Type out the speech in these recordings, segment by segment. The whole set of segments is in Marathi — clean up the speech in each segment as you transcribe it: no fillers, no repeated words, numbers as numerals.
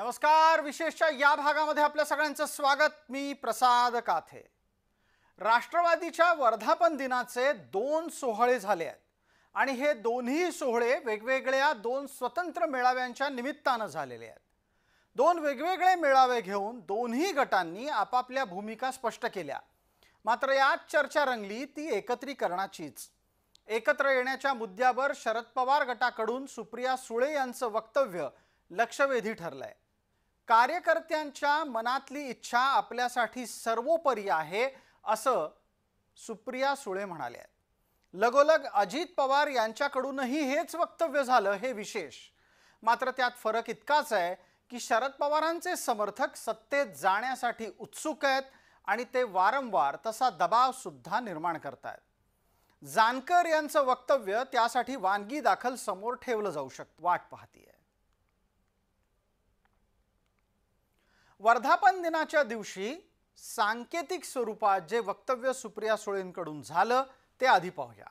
नमस्कार. विशेषच्या या भागामध्ये आपल्या सगळ्यांचं स्वागत. मी प्रसाद काथे. राष्ट्रवादीच्या वर्धापन दिनाचे 2 सोहळे झाले आहेत आणि हे दोन्ही सोहळे वेगवेगळ्या 2 स्वतंत्र मेळाव्यांच्या निमित्ताने झालेले आहेत. 2 वेगवेगळे मेळावे घेऊन दोन्ही गटांनी आपापल्या भूमिका स्पष्ट केल्या. मात्र यात चर्चा रंगली ती एकत्रीकरणाचीच. एकत्र येण्याच्या मुद्द्यावर शरद पवार गटाकडून सुप्रिया सुळे यांचं वक्तव्य लक्षवेधी ठरलंय. कार्यकर्त्यांच्या मनातली इच्छा आपल्यासाठी सर्वोपरी आहे असं सुप्रिया सुळे म्हणाले. लगोलग अजित पवार यांच्याकडूनही हेच वक्तव्य झालं हे विशेष. मात्र त्यात फरक इतकाच आहे की शरद पवारांचे समर्थक सत्तेत जाण्यासाठी उत्सुक आहेत आणि ते वारंवार तसा दबाव सुद्धा निर्माण करतात. जानकर यांचं वक्तव्य त्यासाठी वानगी दाखल समोर ठेवलं जाऊ शकतं. वाट पाहतीये. वर्धापन दिनाच्या दिवशी सांकेतिक स्वरूपात जे वक्तव्य सुप्रिया सुळेंकडून झालं ते आधी पाहूया.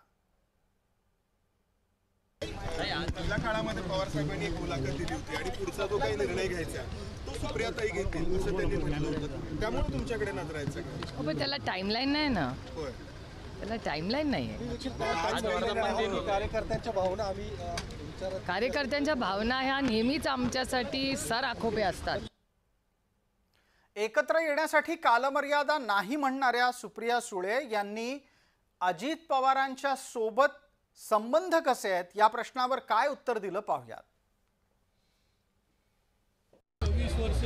पहिल्या काळामध्ये पवार साहेबांनी एक मुलाखत दिली होती आणि पुढचा जो काही निर्णय घ्यायचा तो सुप्रियाताई घेतील असं त्यांनी म्हटलं होतं. त्यामुळे तुमच्याकडे नजरायचं का? पण त्याला टाइमलाईन नाही ना. होय, त्याला टाइमलाईन नाही आहे. कार्यकर्त्यांच्या भावना ह्या नेहमीच आमच्यासाठी सर आखोबे असतात. एकत्र येण्यासाठी कालमर्यादा नाही म्हणणाऱ्या सुप्रिया सुळे यांनी अजित पवारांच्या सोबत संबंध कसे आहेत या प्रश्नावर काय उत्तर दिलं पाहूयात. 20 वर्ष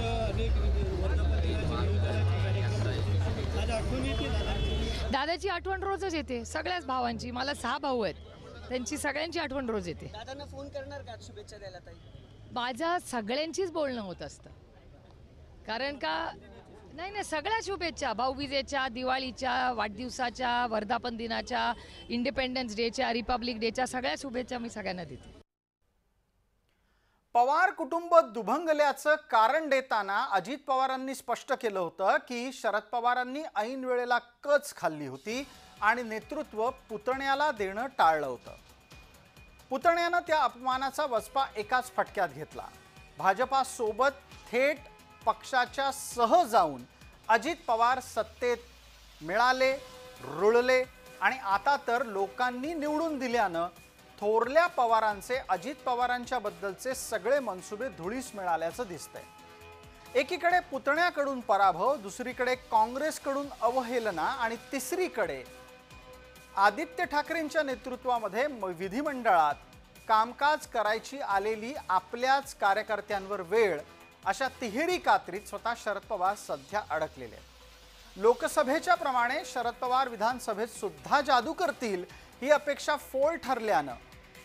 दादाची आठवण रोजच येते. सगळ्याच भावांची. मला 6 भाऊ आहेत. त्यांची सगळ्यांची आठवण रोज येते. दादांना फोन करणार का शुभेच्छा द्यायला ताई? माझ्या सगळ्यांचीच बोलणं होत असतं. कारण का नाही सगळ्या शुभेच्छा, भाऊबीजेच्या, दिवाळीच्या, वाढदिवसाच्या, वर्धापन दिनाच्या, इंडिपेंडन्स डेच्या, रिपब्लिक डेच्या सगळ्या शुभेच्छा मी सगळ्यांना देते. पवार कुटुंब दुभंगल्याचं कारण देताना अजित पवारांनी स्पष्ट केलं होतं की शरद पवारांनी ऐन वेळेला कच खाल्ली होती आणि नेतृत्व पुतण्याला देणं टाळलं होतं. पुतण्यानं त्या अपमानाचा वचपा एकाच फटक्यात घेतला. भाजपासोबत थेट पक्षाच्या सह जाऊन अजित पवार सत्तेत मिळाले, रुळले आणि आता तर लोकांनी निवडून दिल्यानं थोरल्या पवारांचे अजित पवारांच्या बद्दलचे सगळे मनसुबे धुळीस मिळाल्याचं दिसतंय. एकीकडे पुतण्याकडून पराभव, दुसरीकडे काँग्रेसकडून अवहेलना आणि तिसरीकडे आदित्य ठाकरेंच्या नेतृत्वामध्ये विधिमंडळात कामकाज करायची आलेली आपल्याच कार्यकर्त्यांवर वेळ, अशा तिहेरी कात्रीत स्वतः शरद पवार सध्या अडकलेले आहेत. लोकसभेच्या प्रमाणे शरद पवार विधानसभेत सुद्धा जादू करतील ही अपेक्षा फोल ठरल्यानं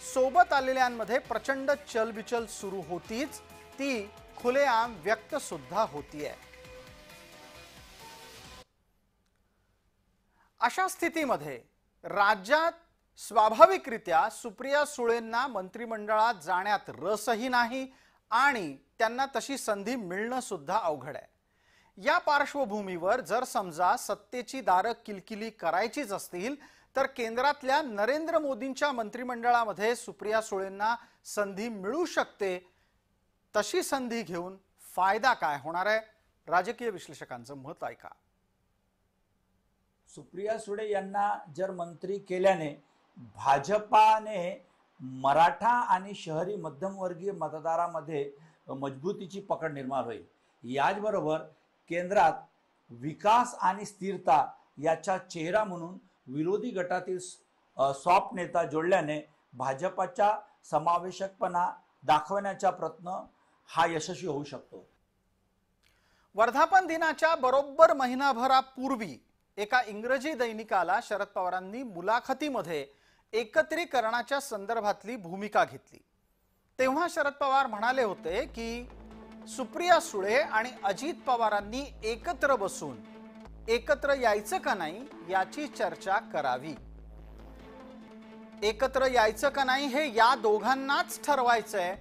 सोबत आलेल्यांमध्ये प्रचंड चलबिचल सुरू होतीच, ती खुलेआम व्यक्त सुद्धा होतीये. अशा स्थितीमध्ये राज्यात स्वाभाविकरित्या सुप्रिया सुळेंना मंत्रिमंडळात जाण्यात रसही नाही आणि त्यांना तशी संधी मिळणं सुद्धा अवघड आहे. या पार्श्वभूमीवर जर समजा सत्तेची दारं किलकिली करायचीच असतील तर केंद्रातल्या नरेंद्र मोदींच्या मंत्रिमंडळामध्ये सुप्रिया सुळेंना संधी मिळू शकते. तशी संधी घेऊन फायदा काय होणार आहे? राजकीय विश्लेषकांचं मत ऐका. सुप्रिया सुळे यांना जर मंत्री केल्याने भाजपाने मराठा आणि शहरी मध्यमवर्गीय मतदारामध्ये मजबूतीची पकड निर्माण होईल. याचबरोबर केंद्रात विकास आणि स्थिरता याचा चेहरा म्हणून विरोधी गटातील सॉफ्ट नेता जोडल्याने भाजपाचा समावेशकपणा दाखवण्याचा प्रयत्न हा यशस्वी होऊ शकतो. वर्धापन दिनाच्या बरोबर महिनाभरापूर्वी एका इंग्रजी दैनिकाला शरद पवारांनी मुलाखतीमध्ये एकत्रीकरणाच्या संदर्भातली भूमिका घेतली. तेव्हा शरद पवार म्हणाले होते की सुप्रिया सुळे आणि अजित पवारांनी एकत्र बसून एकत्र यायचं का नाही याची चर्चा करावी. एकत्र यायचं का नाही हे या दोघांनाच ठरवायचंय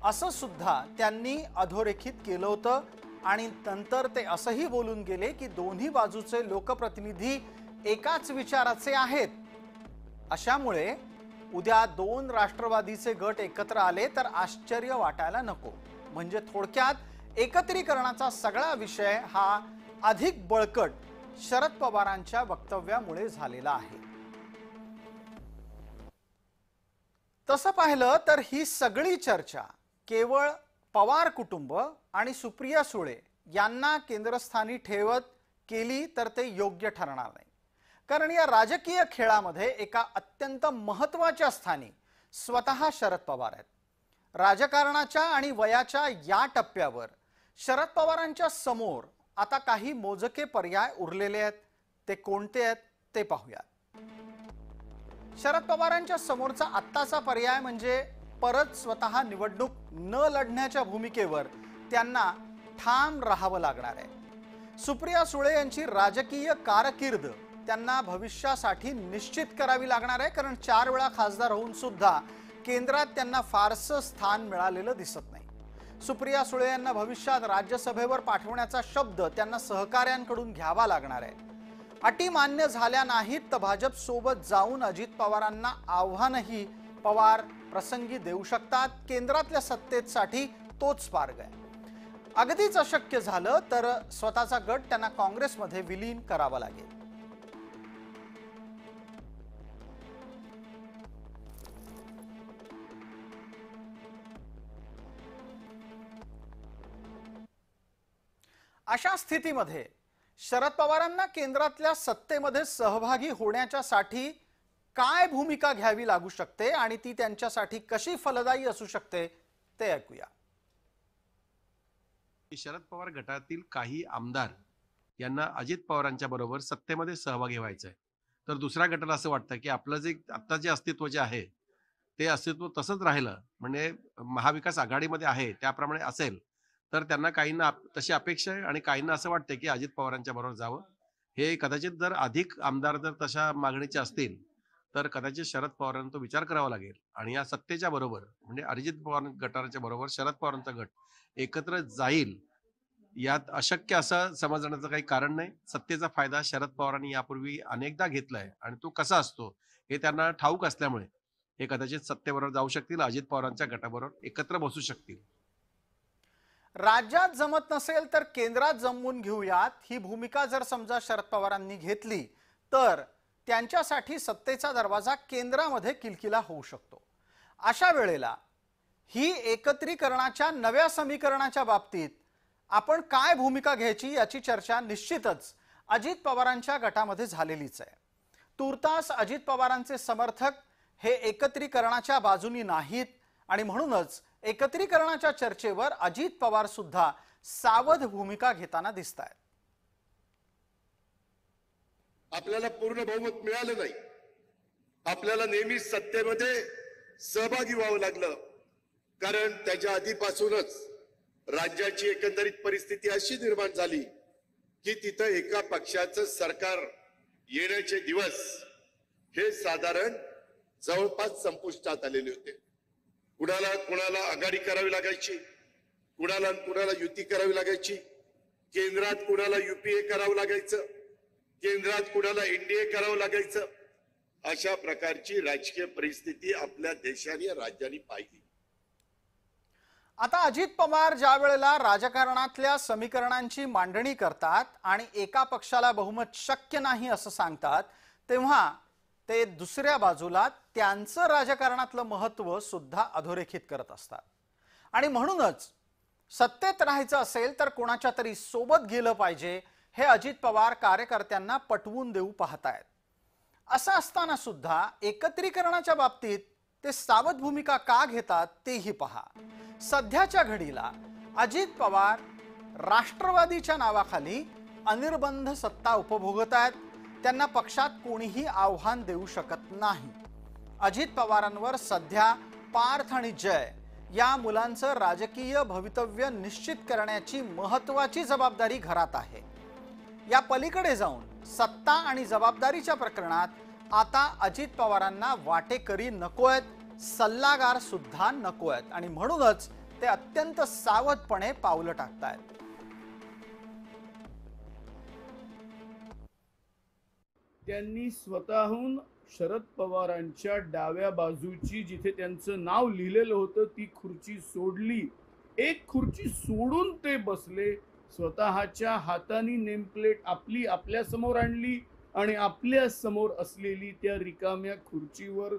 असं सुद्धा त्यांनी अधोरेखित केलं होतं. आणि नंतर ते असंही बोलून गेले की दोन्ही बाजूचे लोकप्रतिनिधी एकाच विचाराचे आहेत. अशामुळे उद्या 2 राष्ट्रवादीचे गट एकत्र आले तर आश्चर्य वाटायला नको. म्हणजे थोडक्यात एकत्रीकरणाचा सगळा विषय हा अधिक बळकट शरद पवारांच्या वक्तव्यामुळे झालेला आहे. तसं पाहिलं तर ही सगळी चर्चा केवळ पवार कुटुंब आणि सुप्रिया सुळे यांना केंद्रस्थानी ठेवत केली तर ते योग्य ठरणार नाही. कारण या राजकीय खेळामध्ये एका अत्यंत महत्त्वाच्या स्थानी स्वतः शरद पवार आहेत. राजकारणाच्या आणि वयाच्या या टप्प्यावर शरद पवारांच्या समोर आता काही मोजके पर्याय उरलेले आहेत. ते कोणते आहेत ते पाहूयात. शरद पवारांच्या समोरचा आत्ताचा पर्याय म्हणजे परत स्वतः निवडणूक न लढण्याच्या भूमिकेवर त्यांना ठाम राहावं लागणार आहे. सुप्रिया सुळे यांची राजकीय कारकीर्द त्यांना भविष्यासाठी निश्चित करावी लागणार आहे. कारण 4 वेळा खासदार होऊन सुद्धा केंद्रात त्यांना फारसं स्थान मिळालेलं दिसत नाही. सुप्रिया सुळे यांना भविष्यात राज्यसभेवर पाठवण्याचा शब्द त्यांना सहकाऱ्यांकडून घ्यावा लागणार आहे. अटी मान्य झाल्या नाहीत तर भाजप सोबत जाऊन अजित पवारांना आव्हानही पवार प्रसंगी देऊ शकतात. केंद्रातल्या सत्तेसाठी तोच मार्ग आहे. अगदीच अशक्य झालं तर स्वतःचा गट त्यांना काँग्रेसमध्ये विलीन करावा लागेल. अशा स्थितीमध्ये शरद पवारांना केंद्रातल्या सत्तेमध्ये सहभागी होण्याच्यासाठी काय भूमिका घ्यावी लागू शकते आणि ती त्यांच्यासाठी कशी फलदायी असू शकते ते ऐकूया. शरद पवार गटातील काही आमदार यांना अजित पवारांच्या बरोबर सत्तेमध्ये सहभागी व्हायचं आहे. तर दुसऱ्या गटाला असं वाटतं की आपलं जे आता जे अस्तित्व जे आहे ते अस्तित्व तसंच राहिलं म्हणजे महाविकास आघाडीमध्ये आहे त्याप्रमाणे असेल तर त्यांना काहींना तशी अपेक्षा आहे आणि काहींना असं वाटतं की अजित पवारांच्या बरोबर जावं. हे कदाचित जर अधिक आमदार जर तशा मागणीचे असतील तर कदाचित शरद पवारांना तो विचार करावा लागेल. आणि या सत्तेच्या बरोबर म्हणजे अजित पवार गटाच्या बरोबर शरद पवारांचा गट एकत्र जाईल यात अशक्य असं समजण्याचं काही कारण नाही. सत्तेचा फायदा शरद पवारांनी यापूर्वी अनेकदा घेतलाय आणि तो कसा असतो हे त्यांना ठाऊक असल्यामुळे हे कदाचित सत्तेबरोबर जाऊ शकतील. अजित पवारांच्या गटाबरोबर एकत्र बसू शकतील. राज्यात जमत नसेल तर केंद्रात जमवून घेऊयात ही भूमिका जर समजा शरद पवारांनी घेतली तर त्यांच्यासाठी सत्तेचा दरवाजा केंद्रामध्ये किलकिला होऊ शकतो. अशा वेळेला ही एकत्रीकरणाच्या नव्या समीकरणाच्या बाबतीत आपण काय भूमिका घ्यायची याची चर्चा निश्चितच अजित पवारांच्या गटामध्ये झालेलीच आहे. तूर्तास अजित पवारांचे समर्थक हे एकत्रीकरणाच्या बाजूनी नाहीत आणि म्हणूनच एकत्रीकरणाच्या चर्चेवर अजित पवार सुद्धा सावध भूमिका घेताना दिसतायत. आपल्याला पूर्ण बहुमत मिळालं नाही. आपल्याला नेहमी सत्तेमध्ये सहभागी व्हावं लागलं कारण त्याच्या आधीपासूनच राज्याची एकंदरीत परिस्थिती अशी निर्माण झाली की तिथं एका पक्षाचं सरकार येण्याचे दिवस हे साधारण जवळपास संपुष्टात आलेले होते. कुणाला आघाडी करावी लागायची, कुणाला युती करावी लागायची, केंद्रात कुणाला युपीए करावं लागायचं, केंद्रात कुणाला एनडीए करावं लागायचं. अशा प्रकारची राजकीय परिस्थिती आपल्या देशाने राज्याने पाहिली. आता अजित पवार ज्या वेळेला राजकारणातल्या समीकरणांची मांडणी करतात आणि एका पक्षाला बहुमत शक्य नाही असं सांगतात तेव्हा ते दुसऱ्या बाजूला त्यांचं राजकारणातलं महत्त्व सुद्धा अधोरेखित करत असतात. आणि म्हणूनच सत्तेत राहायचं असेल तर कोणाच्या तरी सोबत गेलं पाहिजे हे अजित पवार कार्यकर्त्यांना पटवून देऊ पाहतायत. असं असताना सुद्धा एकत्रीकरणाच्या बाबतीत ते सावध भूमिका का घेतात तेही पहा. सध्याच्या घडीला अजित पवार राष्ट्रवादीच्या नावाखाली अनिर्बंध सत्ता उपभोगत आहेत. त्यांना पक्षात कोणीही आव्हान देऊ शकत नाही. अजित पवारांवर सध्या पार्थ आणि जय या मुलांचं राजकीय भवितव्य निश्चित करण्याची महत्त्वाची जबाबदारी घरात आहे. या पलीकडे जाऊन सत्ता आणि जबाबदारीच्या प्रकरणात आता अजित पवारांना वाटेकरी नकोयत, सल्लागार सुद्धा नकोयत आणि म्हणूनच ते अत्यंत सावधपणे पावलं टाकतायत. त्यांनी स्वतःहून शरद पवारांच्या डाव्या बाजूची जिथे त्यांचं नाव लिहिलेलं होतं ती खुर्ची सोडली एक खुर्ची सोडून ते बसले, स्वतःच्या हाताने नेमप्लेट आपल्या समोर आणली आणि आपल्या समोर असलेली त्या रिकाम्या खुर्चीवर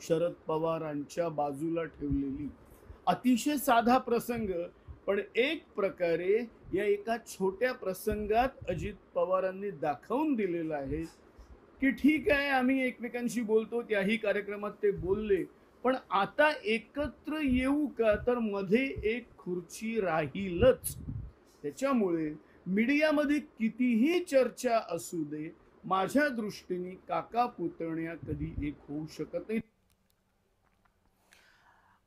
शरद पवारांच्या बाजूला ठेवलेली. अतिशय साधा प्रसंग, पण एक प्रकारे या एका छोट्या प्रसंगात अजित पवारांनी दाखवून दिलेलं आहे की ठीक आहे, आम्ही एकमेकांशी बोलतो. त्याही कार्यक्रमात ते बोलले, पण आता एकत्र येऊ का, तर मध्ये एक खुर्ची राहीलच. त्याच्यामुळे मीडियामध्ये कितीही चर्चा असू दे, माझ्या दृष्टीने काका पुतण्या कधी एक होऊ शकत नाही.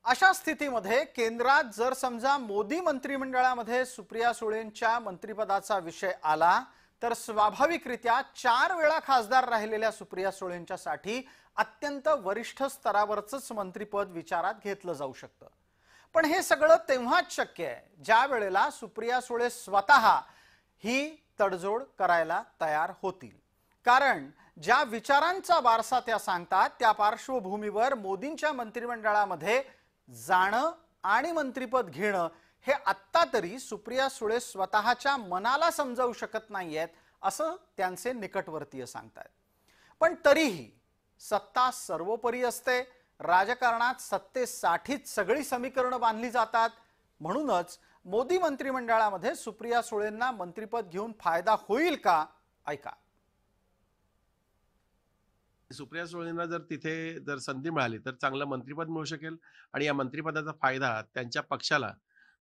अशा स्थितीमध्ये केंद्रात जर समजा मोदी मंत्रिमंडळामध्ये सुप्रिया सुळेंच्या मंत्रिपदाचा विषय आला, तर स्वाभाविकरित्या 4 वेळा खासदार राहिलेल्या सुप्रिया सुळेंच्यासाठी अत्यंत वरिष्ठ स्तरावरच मंत्रिपद विचारात घेतलं जाऊ शकतं. पण हे सगळं तेव्हाच शक्य आहे ज्या वेळेला सुप्रिया सुळे स्वतः ही तडजोड करायला तयार होतील. कारण ज्या विचारांचा वारसा त्या सांगतात, त्या पार्श्वभूमीवर मोदींच्या मंत्रिमंडळामध्ये जाणं आणि मंत्रिपद घेणं हे आत्ता तरी सुप्रिया सुळे स्वतःच्या मनाला समजावू शकत नाहीयेत, असं त्यांचे निकटवर्तीय सांगतात. पण तरीही सत्ता सर्वोपरी असते. राजकारणात सत्तेसाठीच सगळी समीकरणं बांधली जातात. म्हणूनच मोदी मंत्रिमंडळामध्ये सुप्रिया सुळेंना मंत्रिपद घेऊन फायदा होईल का, ऐका. सुप्रिया सुळेंना जर तिथे संधी मिळाली तर चांगलं मंत्रिपद मिळू शकेल आणि या मंत्रिपदाचा फायदा त्यांच्या पक्षाला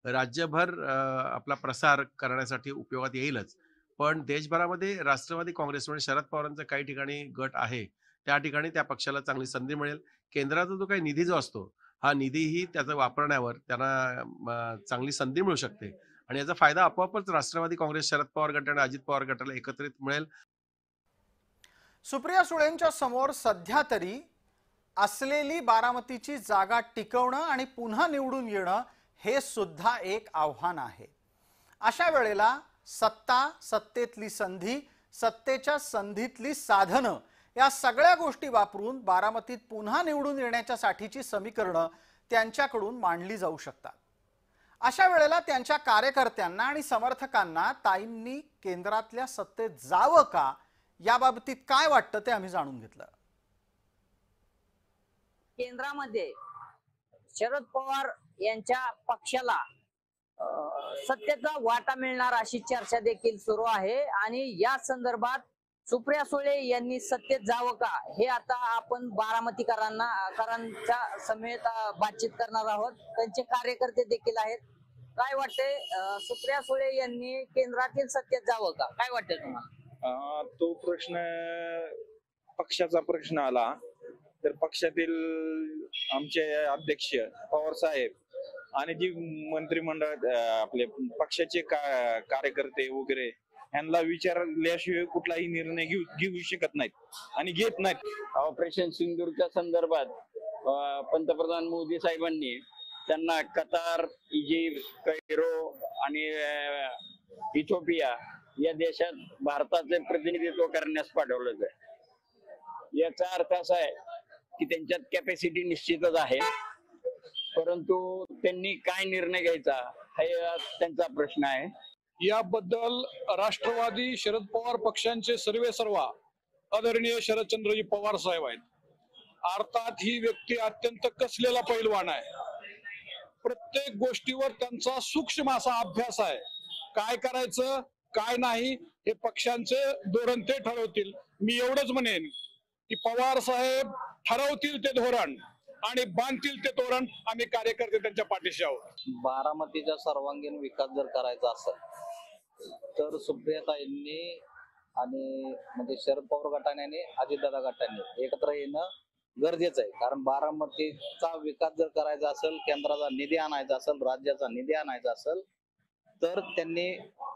राज्यभर आपला प्रसार करण्यासाठी उपयोगात येईलच. पण देशभरामध्ये राष्ट्रवादी काँग्रेस म्हणजे शरद पवारांचा काही ठिकाणी गट आहे, त्या ठिकाणी त्या पक्षाला चांगली संधी मिळेल. केंद्राचा जो काही निधी जो असतो, हा निधीही त्याचा वापरण्यावर त्यांना चांगली संधी मिळू शकते आणि याचा फायदा आपोआपच राष्ट्रवादी काँग्रेस, शरद पवार गट आणि अजित पवार गटाला एकत्रित मिळेल. सुप्रिया सुळेंच्या समोर सध्या तरी असलेली बारामतीची जागा टिकवणं आणि पुन्हा निवडून येणं हे सुद्धा एक आव्हान आहे. अशा वेळेला सत्ता, सत्तेतली संधी, सत्तेच्या संधीतली साधनं या सगळ्या गोष्टी वापरून बारामतीत पुन्हा निवडून येण्याच्या साठीची समीकरणं त्यांच्याकडून मांडली जाऊ शकतात. अशा वेळेला त्यांच्या कार्यकर्त्यांना आणि समर्थकांना ताईंनी केंद्रातल्या सत्तेत जावं का, याबाबतीत काय वाटतं ते आम्ही जाणून घेतलं. केंद्रामध्ये शरद पवार यांच्या पक्षाला सत्तेचा वाटा मिळणार अशी चर्चा देखील सुरू आहे आणि या संदर्भात सुप्रिया सुळे यांनी सत्तेत जावं का, हे आता आपण बारामतीकरांच्या समेत बातचीत करणार आहोत. त्यांचे कार्यकर्ते देखील आहेत. काय वाटते, सुप्रिया सुळे यांनी केंद्रातील सत्तेत जावं का, काय वाटते तुम्हाला? तो प्रश्न पक्षाचा प्रश्न आला तर पक्षातील आमचे अध्यक्ष पवार साहेब आणि जी मंत्रिमंडळ आपले पक्षाचे कार्यकर्ते वगैरे यांना विचारल्याशिवाय कुठलाही निर्णय घेऊ शकत नाहीत आणि घेत नाहीत. ऑपरेशन सिंदूरच्या संदर्भात पंतप्रधान मोदी साहेबांनी त्यांना कतार, इजिप्त, कैरो आणि इथिओपिया या देशात भारताचे प्रतिनिधित्व करण्यास पाठवलं आहे. याचा अर्थ असा आहे की त्यांच्यात कॅपॅसिटी निश्चितच आहे, परंतु त्यांनी काय निर्णय घ्यायचा हा त्यांचा प्रश्न आहे. याबद्दल राष्ट्रवादी शरद पवार पक्षांचे सर्वेसर्वा आदरणीय शरदचंद्रजी पवार साहेब आहेत. अर्थात ही व्यक्ती अत्यंत कसलेला पैलवान आहे. प्रत्येक गोष्टीवर त्यांचा सूक्ष्म असा अभ्यास आहे. काय करायचं काय नाही हे पक्षांचे धोरण ते ठरवतील. मी एवढंच म्हणेन की पवार साहेब ठरवतील ते धोरण आणि बांधतील ते धोरण, आम्ही कार्यकर्ते त्यांच्या पाठीशी आहोत. बारामतीचा सर्वांगीण विकास जर करायचा असेल तर सुप्रियाताईंनी आणि म्हणजे शरद पवार गटाने आणि अजितदादा गटाने एकत्र येणं गरजेचं आहे. कारण बारामतीचा विकास जर करायचा असेल, केंद्राचा निधी आणायचा असेल, राज्याचा निधी आणायचा असेल, तर त्यांनी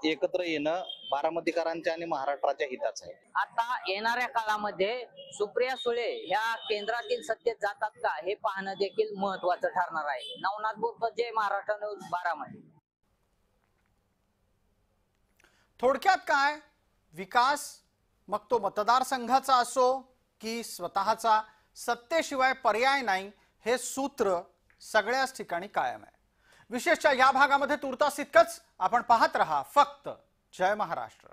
एकत्र येणं बारामतीकरांच्या आणि महाराष्ट्राच्या हिताचं आहे. आता येणाऱ्या काळामध्ये सुप्रिया सुळे ह्या केंद्रातील सत्तेत जातात का हे पाहणं देखील महत्वाचं ठरणार आहे. नवनाथ बोरकर, जय महाराष्ट्र न्यूज, बारामती. थोडक्यात काय, विकास मग तो मतदारसंघाचा असो की स्वतःचा, सत्तेशिवाय पर्याय नाही हे सूत्र सगळ्याच ठिकाणी कायम आहे. विशेषच्या या भागामध्ये तुर्तास इतकंच. आपण पाहत रहा फक्त जय महाराष्ट्र.